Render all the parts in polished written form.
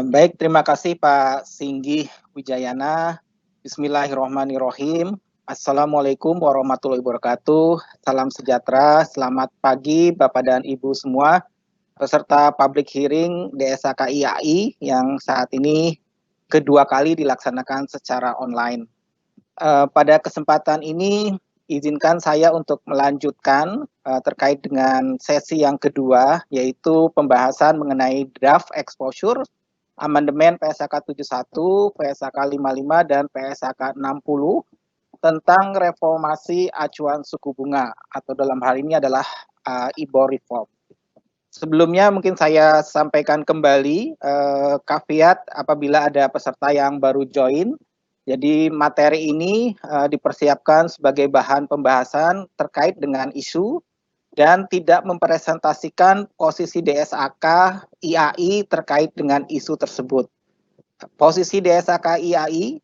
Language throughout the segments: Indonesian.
Baik, terima kasih Pak Singgih Wijayana. Bismillahirrahmanirrahim. Assalamualaikum warahmatullahi wabarakatuh. Salam sejahtera, selamat pagi Bapak dan Ibu semua, peserta public hearing DSAKIAI yang saat ini kedua kali dilaksanakan secara online. Pada kesempatan ini, izinkan saya untuk melanjutkan terkait dengan sesi yang kedua, yaitu pembahasan mengenai draft exposure amandemen PSAK 71, PSAK 55, dan PSAK 60 tentang reformasi acuan suku bunga, atau dalam hal ini adalah IBOR reform. Sebelumnya mungkin saya sampaikan kembali caveat apabila ada peserta yang baru join. Jadi materi ini dipersiapkan sebagai bahan pembahasan terkait dengan isu dan tidak mempresentasikan posisi DSAK IAI terkait dengan isu tersebut. Posisi DSAK IAI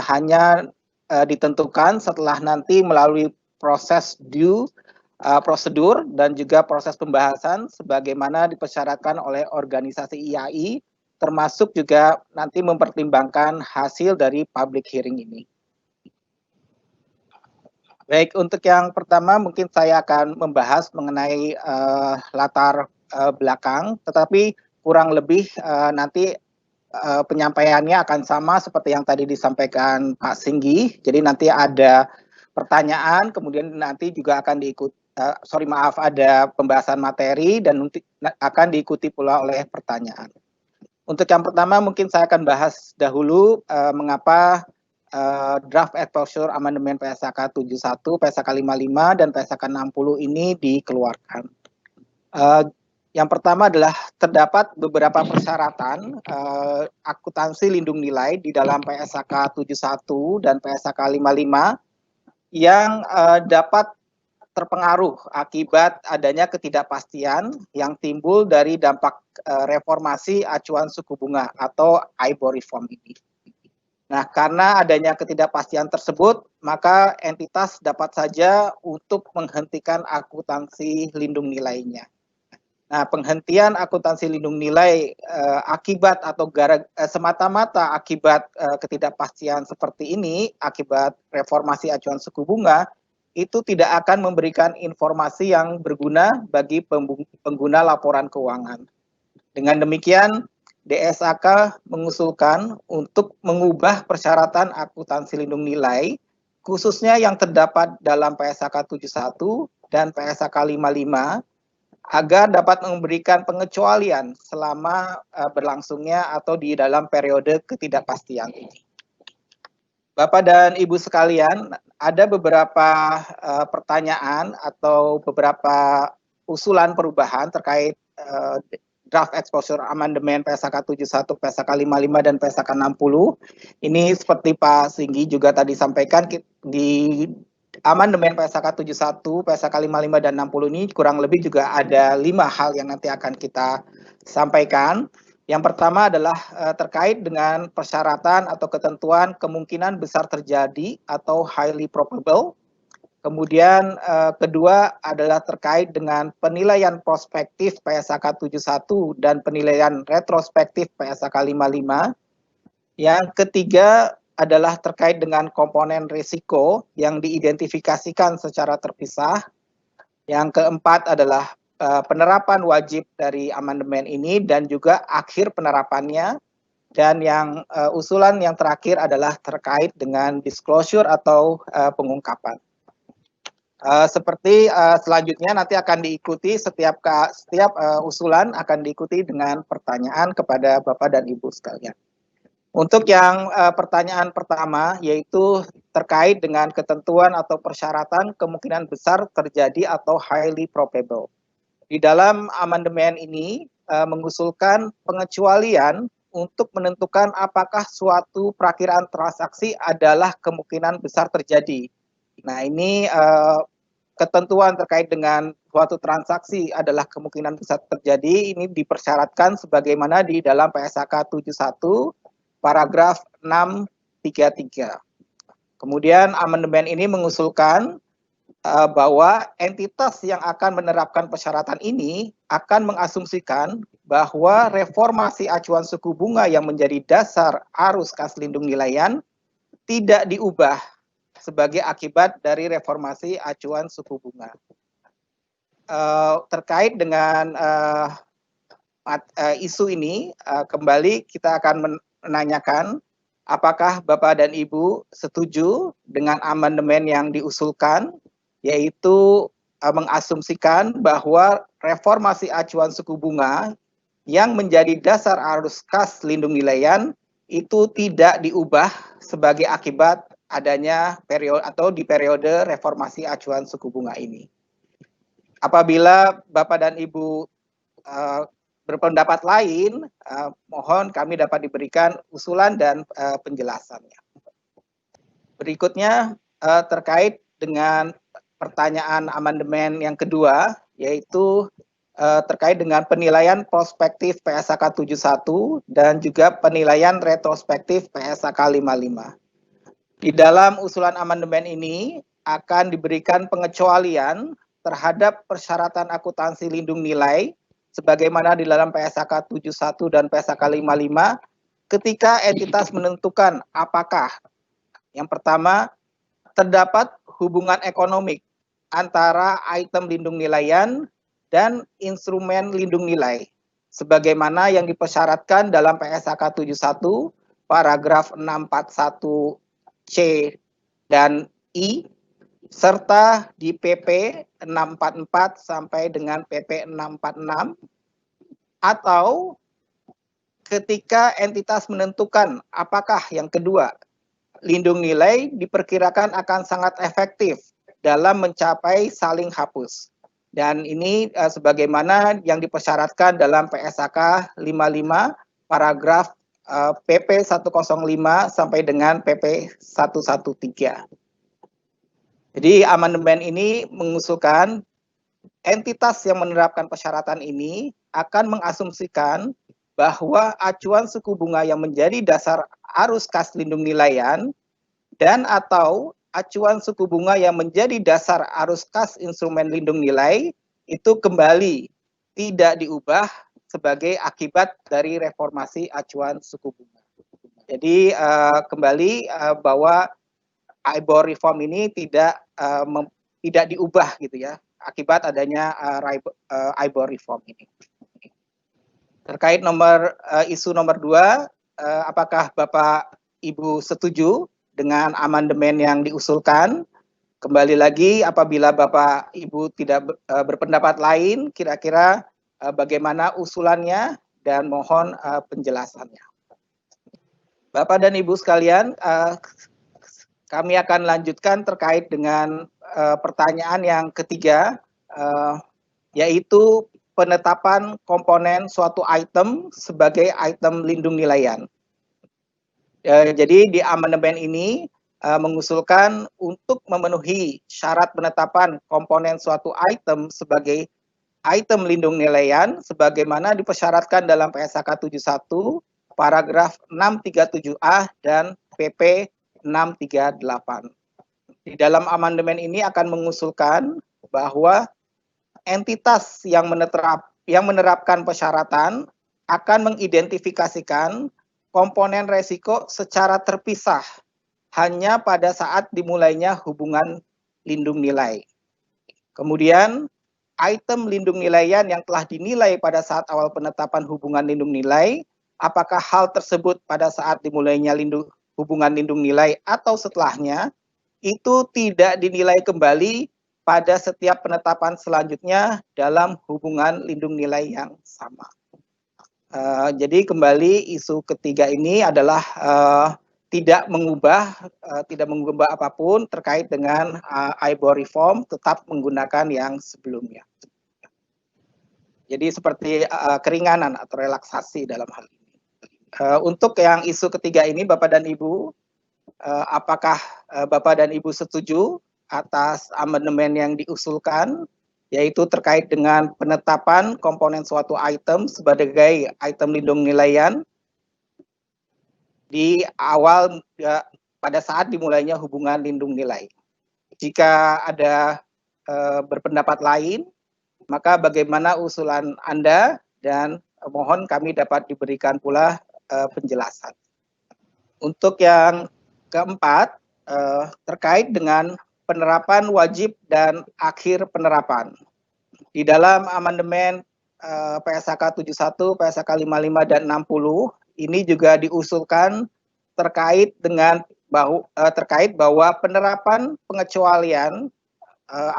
hanya ditentukan setelah nanti melalui proses prosedur dan juga proses pembahasan sebagaimana dipersyaratkan oleh organisasi IAI, termasuk juga nanti mempertimbangkan hasil dari public hearing ini. Baik, untuk yang pertama mungkin saya akan membahas mengenai latar belakang, tetapi kurang lebih nanti penyampaiannya akan sama seperti yang tadi disampaikan Pak Singgi. Jadi nanti ada pertanyaan, kemudian nanti juga akan ada pembahasan materi dan nanti akan diikuti pula oleh pertanyaan. Untuk yang pertama mungkin saya akan bahas dahulu mengapa draft exposure amandemen PSAK 71, PSAK 55, dan PSAK 60 ini dikeluarkan. Yang pertama adalah terdapat beberapa persyaratan akuntansi lindung nilai di dalam PSAK 71 dan PSAK 55 yang dapat terpengaruh akibat adanya ketidakpastian yang timbul dari dampak reformasi acuan suku bunga atau IBOR reform ini. Nah, karena adanya ketidakpastian tersebut, maka entitas dapat saja untuk menghentikan akuntansi lindung nilainya. Nah, penghentian akuntansi lindung nilai akibat atau semata-mata akibat ketidakpastian seperti ini, akibat reformasi acuan suku bunga, itu tidak akan memberikan informasi yang berguna bagi pengguna laporan keuangan. Dengan demikian, DSAK mengusulkan untuk mengubah persyaratan akuntansi lindung nilai, khususnya yang terdapat dalam PSAK 71 dan PSAK 55, agar dapat memberikan pengecualian selama berlangsungnya atau di dalam periode ketidakpastian ini. Bapak dan Ibu sekalian, ada beberapa pertanyaan atau beberapa usulan perubahan terkait draft exposure amandemen PSAK 71, PSAK 55, dan PSAK 60. Ini seperti Pak Singgi juga tadi sampaikan, di amandemen PSAK 71, PSAK 55, dan 60 ini kurang lebih juga ada 5 hal yang nanti akan kita sampaikan. Yang pertama adalah terkait dengan persyaratan atau ketentuan kemungkinan besar terjadi atau highly probable. Kemudian kedua adalah terkait dengan penilaian prospektif PSAK 71 dan penilaian retrospektif PSAK 55. Yang ketiga adalah terkait dengan komponen risiko yang diidentifikasikan secara terpisah. Yang keempat adalah penerapan wajib dari amandemen ini dan juga akhir penerapannya. Dan yang usulan yang terakhir adalah terkait dengan disclosure atau pengungkapan. Seperti selanjutnya nanti akan diikuti setiap usulan akan diikuti dengan pertanyaan kepada Bapak dan Ibu sekalian. Untuk yang pertanyaan pertama, yaitu terkait dengan ketentuan atau persyaratan kemungkinan besar terjadi atau highly probable. Di dalam amandemen ini mengusulkan pengecualian untuk menentukan apakah suatu perakiraan transaksi adalah kemungkinan besar terjadi. Nah, ini ketentuan terkait dengan suatu transaksi adalah kemungkinan besar terjadi, ini dipersyaratkan sebagaimana di dalam PSAK 71 paragraf 633. Kemudian amandemen ini mengusulkan bahwa entitas yang akan menerapkan persyaratan ini akan mengasumsikan bahwa reformasi acuan suku bunga yang menjadi dasar arus kas lindung nilaian tidak diubah sebagai akibat dari reformasi acuan suku bunga. Terkait dengan isu ini, kembali kita akan menanyakan apakah Bapak dan Ibu setuju dengan amandemen yang diusulkan, yaitu mengasumsikan bahwa reformasi acuan suku bunga yang menjadi dasar arus kas lindung nilaian itu tidak diubah sebagai akibat adanya periode atau di periode reformasi acuan suku bunga ini. Apabila Bapak dan Ibu berpendapat lain, mohon kami dapat diberikan usulan dan penjelasannya. Berikutnya terkait dengan pertanyaan amandemen yang kedua, yaitu terkait dengan penilaian prospektif PSAK 71 dan juga penilaian retrospektif PSAK 55. Di dalam usulan amandemen ini akan diberikan pengecualian terhadap persyaratan akuntansi lindung nilai sebagaimana di dalam PSAK 71 dan PSAK 55 ketika entitas menentukan apakah yang pertama terdapat hubungan ekonomik antara item lindung nilaian dan instrumen lindung nilai sebagaimana yang dipersyaratkan dalam PSAK 71 paragraf 641 C dan I serta di PP 644 sampai dengan PP 646 atau ketika entitas menentukan apakah yang kedua lindung nilai diperkirakan akan sangat efektif dalam mencapai saling hapus. Dan ini sebagaimana yang dipersyaratkan dalam PSAK 55 paragraf PP 105 sampai dengan PP 113. Jadi amandemen ini mengusulkan entitas yang menerapkan persyaratan ini akan mengasumsikan bahwa acuan suku bunga yang menjadi dasar arus kas lindung nilaian dan atau acuan suku bunga yang menjadi dasar arus kas instrumen lindung nilai itu kembali tidak diubah sebagai akibat dari reformasi acuan suku bunga. Jadi kembali bahwa IBOR reform ini tidak diubah gitu ya akibat adanya IBOR reform ini. Terkait isu nomor 2, apakah Bapak Ibu setuju dengan amandemen yang diusulkan? Kembali lagi apabila Bapak Ibu tidak berpendapat lain, kira-kira bagaimana usulannya dan mohon penjelasannya. Bapak dan Ibu sekalian, kami akan lanjutkan terkait dengan pertanyaan yang ketiga, yaitu penetapan komponen suatu item sebagai item lindung nilaian. Jadi di amandemen ini mengusulkan untuk memenuhi syarat penetapan komponen suatu item sebagai item lindung nilaian sebagaimana dipersyaratkan dalam PSAK 71 paragraf 637A dan PP 638. Di dalam amandemen ini akan mengusulkan bahwa entitas yang menerapkan persyaratan akan mengidentifikasikan komponen resiko secara terpisah hanya pada saat dimulainya hubungan lindung nilai. Kemudian item lindung nilaian yang telah dinilai pada saat awal penetapan hubungan lindung nilai, apakah hal tersebut pada saat dimulainya hubungan lindung nilai atau setelahnya, itu tidak dinilai kembali pada setiap penetapan selanjutnya dalam hubungan lindung nilai yang sama. Jadi kembali isu ketiga ini adalah tidak mengubah apapun terkait dengan IBOR reform, tetap menggunakan yang sebelumnya. Jadi seperti keringanan atau relaksasi dalam hal ini. Untuk yang isu ketiga ini, Bapak dan Ibu, apakah Bapak dan Ibu setuju atas amandemen yang diusulkan, yaitu terkait dengan penetapan komponen suatu item sebagai item lindung nilaian di awal pada saat dimulainya hubungan lindung nilai. Jika ada berpendapat lain, maka bagaimana usulan Anda, dan mohon kami dapat diberikan pula penjelasan. Untuk yang keempat, terkait dengan penerapan wajib dan akhir penerapan. Di dalam amandemen PSAK 71, PSAK 55, dan 60, ini juga diusulkan terkait bahwa penerapan pengecualian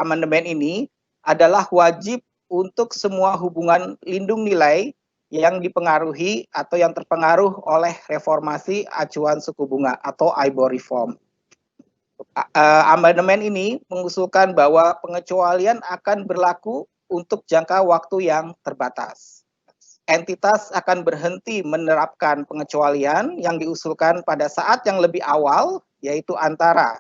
amandemen ini adalah wajib untuk semua hubungan lindung nilai yang dipengaruhi atau yang terpengaruh oleh reformasi acuan suku bunga atau IBOR reform. Amandemen ini mengusulkan bahwa pengecualian akan berlaku untuk jangka waktu yang terbatas. Entitas akan berhenti menerapkan pengecualian yang diusulkan pada saat yang lebih awal, yaitu antara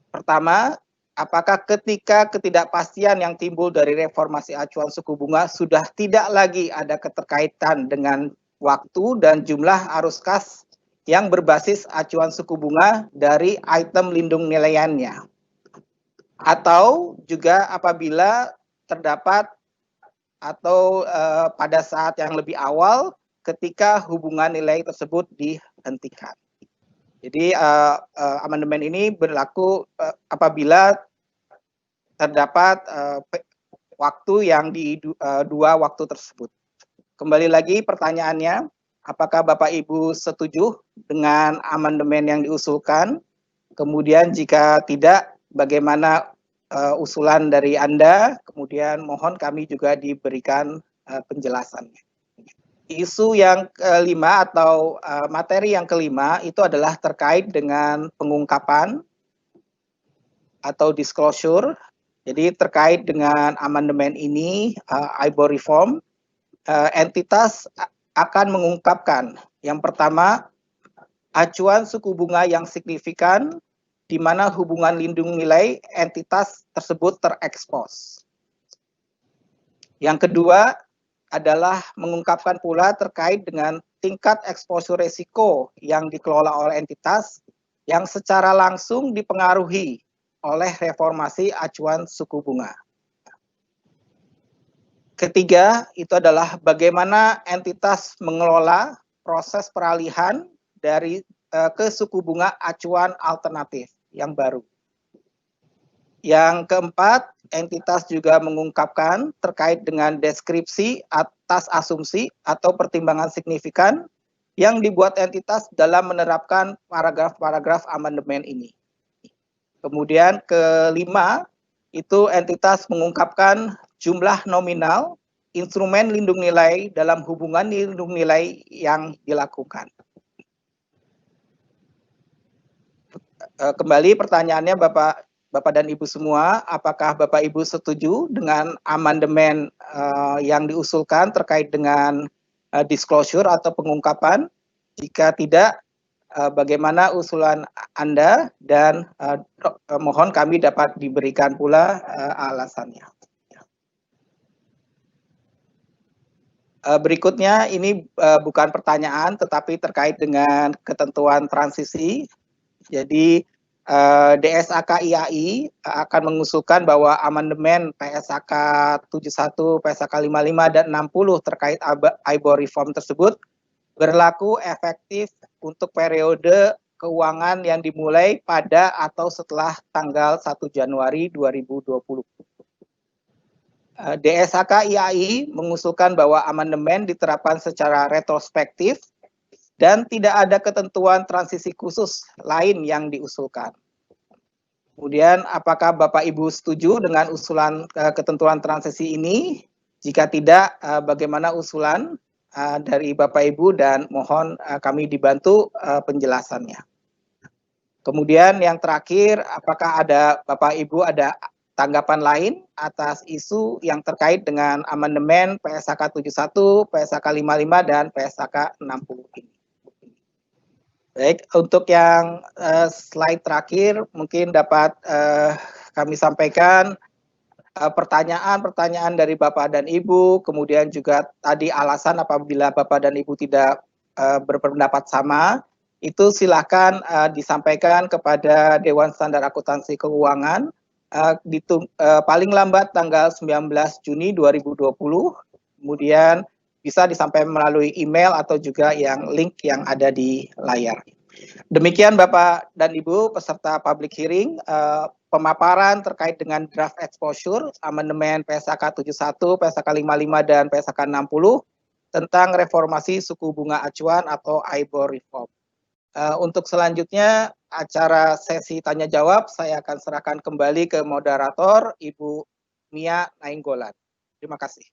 pertama, apakah ketika ketidakpastian yang timbul dari reformasi acuan suku bunga sudah tidak lagi ada keterkaitan dengan waktu dan jumlah arus kas yang berbasis acuan suku bunga dari item lindung nilaiannya. Atau juga apabila terdapat atau pada saat yang lebih awal ketika hubungan nilai tersebut dihentikan. Jadi amandemen ini berlaku apabila terdapat waktu yang di dua waktu tersebut. Kembali lagi pertanyaannya, apakah Bapak Ibu setuju dengan amandemen yang diusulkan? Kemudian jika tidak, bagaimana usulan dari Anda? Kemudian mohon kami juga diberikan penjelasannya. Isu yang kelima atau materi yang kelima itu adalah terkait dengan pengungkapan atau disclosure. Jadi terkait dengan amandemen ini, IBOR reform, entitas akan mengungkapkan yang pertama, acuan suku bunga yang signifikan di mana hubungan lindung nilai entitas tersebut terekspos. Yang kedua adalah mengungkapkan pula terkait dengan tingkat eksposur resiko yang dikelola oleh entitas yang secara langsung dipengaruhi oleh reformasi acuan suku bunga. Ketiga, itu adalah bagaimana entitas mengelola proses peralihan dari ke suku bunga acuan alternatif yang baru. Yang keempat, entitas juga mengungkapkan terkait dengan deskripsi atas asumsi atau pertimbangan signifikan yang dibuat entitas dalam menerapkan paragraf-paragraf amandemen ini. Kemudian kelima, itu entitas mengungkapkan jumlah nominal instrumen lindung nilai dalam hubungan lindung nilai yang dilakukan. Kembali pertanyaannya Bapak dan Ibu semua, apakah Bapak Ibu setuju dengan amandemen yang diusulkan terkait dengan disclosure atau pengungkapan? Jika tidak, bagaimana usulan Anda, dan mohon kami dapat diberikan pula alasannya. Berikutnya ini bukan pertanyaan tetapi terkait dengan ketentuan transisi. Jadi DSAK IAI akan mengusulkan bahwa amandemen PSAK 71, PSAK 55, dan 60 terkait IBOR reform tersebut berlaku efektif untuk periode keuangan yang dimulai pada atau setelah tanggal 1 Januari 2020. DSAK IAI mengusulkan bahwa amandemen diterapkan secara retrospektif dan tidak ada ketentuan transisi khusus lain yang diusulkan. Kemudian, apakah Bapak Ibu setuju dengan usulan ketentuan transisi ini? Jika tidak, bagaimana usulan dari Bapak Ibu, dan mohon kami dibantu penjelasannya. Kemudian yang terakhir, apakah Bapak Ibu ada tanggapan lain atas isu yang terkait dengan amandemen PSAK 71, PSAK 55, dan PSAK 60 ini? Baik, untuk yang slide terakhir mungkin dapat kami sampaikan pertanyaan-pertanyaan dari Bapak dan Ibu, kemudian juga tadi alasan apabila Bapak dan Ibu tidak berpendapat sama, itu silakan disampaikan kepada Dewan Standar Akuntansi Keuangan paling lambat tanggal 19 Juni 2020, kemudian bisa disampaikan melalui email atau juga yang link yang ada di layar. Demikian Bapak dan Ibu peserta public hearing, pemaparan terkait dengan draft exposure, amandemen PSAK 71, PSAK 55, dan PSAK 60 tentang reformasi suku bunga acuan atau IBOR reform. Untuk selanjutnya acara sesi tanya jawab saya akan serahkan kembali ke moderator Ibu Mia Nainggolan. Terima kasih.